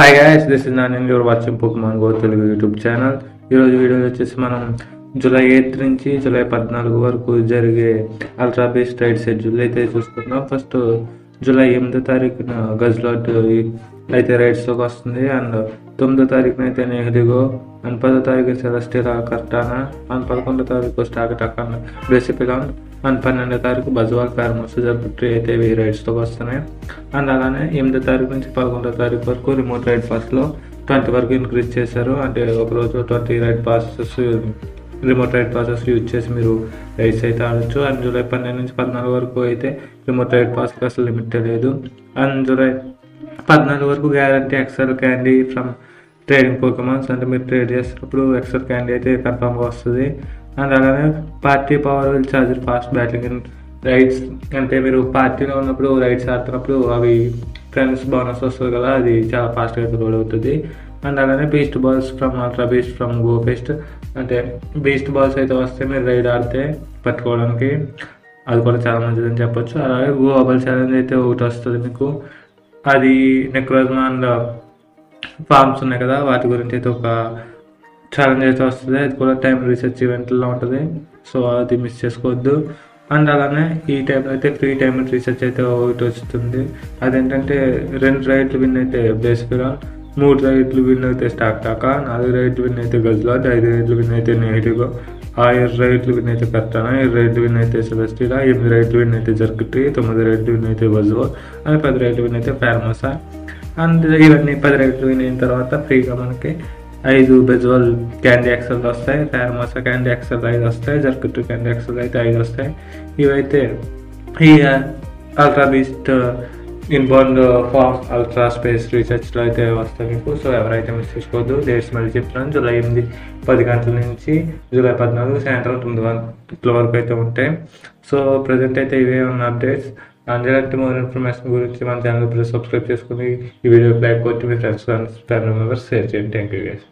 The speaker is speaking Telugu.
Hi guys, this is Nani. Your watching Pokemon go Telugu YouTube channel. ఈరోజు వీడియోలో వచ్చేసి మనం జూలై 8 నుంచి జూలై 14 వరకు జరిగే అల్ట్రా బీస్ట్ రైడ్ షెడ్యూల్ అయితే చూసుకుందాం. ఫస్ట్ జూలై 8వ తారీఖున గజ్లాట్ అయితే రైడ్స్లోకి వస్తుంది. అండ్ 9వ తారీఖున అయితే నెహ్లిగో, అండ్ 10వ తారీఖు సెలెస్టియా కర్టానా, అండ్ 11వ తారీఖు స్టాకటాకాన్ బేసిపిలాన్, అండ్ 12వ తారీఖు బజ్వాల్ ఫార్మర్స్ జరుపుట్రీ అయితే ఈ రైడ్స్లోకి వస్తున్నాయి. అండ్ అలానే 8వ తారీఖు నుంచి 11వ తారీఖు వరకు రిమోట్ రైడ్ పాస్లో 20 వరకు ఇంక్రీజ్ చేశారు. అంటే ఒకరోజు 20 raid passes, remote raid passes use చేసి మీరు రైడ్స్ అయితే ఆడచ్చు. అండ్ జూలై 12 నుంచి 14 వరకు అయితే రిమోట్ రైడ్ పాస్కి అసలు లిమిట్ లేదు. అండ్ జూలై 14 వరకు guarantee XL candy from trading Pokemons, అంటే మీరు ట్రేడ్ చేసేటప్పుడు ఎక్సెల్ క్యాండీ అయితే కన్ఫామ్గా వస్తుంది. అండ్ అలానే party power will charge fast batting in rides, అంటే మీరు పార్టీలో ఉన్నప్పుడు రైడ్స్ ఆడుతున్నప్పుడు అవి ఫ్రెండ్స్ బోనస్ వస్తుంది కదా, అది చాలా ఫాస్ట్గా లోడ్ అవుతుంది. అండ్ అలానే beast balls from ultra beast from go best, అంటే బీస్ట్ బాల్స్ అయితే వస్తే మీరు రైడ్ ఆడితే పట్టుకోవడానికి అది కూడా చాలా మంచిదని చెప్పొచ్చు. అలాగే గ్లోబల్ ఛాలెంజ్ అయితే ఒకటి వస్తుంది మీకు, అది నెక్రోజ్మా అండ్ ఫార్మ్స్ ఉన్నాయి కదా, వాటి గురించి అయితే ఒక ఛాలెంజ్ అయితే వస్తుంది. అది కూడా టైం రీసెర్చ్ ఈవెంట్లో ఉంటుంది, సో అది మిస్ చేసుకోవద్దు. అండ్ అలానే ఈ టైంలో అయితే ఫ్రీ టైం రీసెర్చ్ అయితే ఒకటి వస్తుంది. అదేంటంటే 2 రైడ్లు విన్ అయితే బేసిపిలాన్, 3 రైడ్లు విన్ అయితే స్టాకటాకా, 4 రైడ్లు విన్ అయితే గజ్లాట్, 5 రైడ్లు విన్ అయితే నెహ్లిగో, 6 రైడ్లు విన్ అయితే కర్టానా, 7 రైడ్లు విన్ అయితే సెలెస్టియా, 8 రైడ్లు విన్ అయితే జర్కుట్రీ, 9 రైడ్లు విన్ అయితే బజ్వాల్, అండ్ 10 రైడ్లు విన్ అయితే ఫార్మసా. అండ్ ఇవన్నీ 10 రైడ్లు విన్ అయిన తర్వాత ఫ్రీగా మనకి 5 బెజ్వాల్ క్యాండీ ఎక్సెల్ వస్తాయి, ఫార్మసా క్యాండీ ఎక్సెల్ 5 వస్తాయి, జర్కుట్రీ క్యాండీ ఎక్సెల్ అయితే 5 వస్తాయి. ఇవైతే ఈ ultra beast inbound form ultra space రీసెర్చ్లో అయితే వస్తాయి మీకు. సో ఎవరైతే మిస్ చేసుకోవద్దు. డేట్స్ మళ్ళీ చెప్తున్నాను, జూలై 8 10 గంటల నుంచి జూలై 14 సాయంత్రం 9 గంటల వరకు అయితే ఉంటాయి. సో ప్రజెంట్ అయితే ఇవే ఉన్న అప్డేట్స్. అండ్ మోర్ ఇన్ఫర్మేషన్ గురించి మన ఛానల్ సబ్స్క్రైబ్ చేసుకుని ఈ వీడియోకి లైక్ కొట్టి మీ friends and family members share చేయండి. Thank you guys.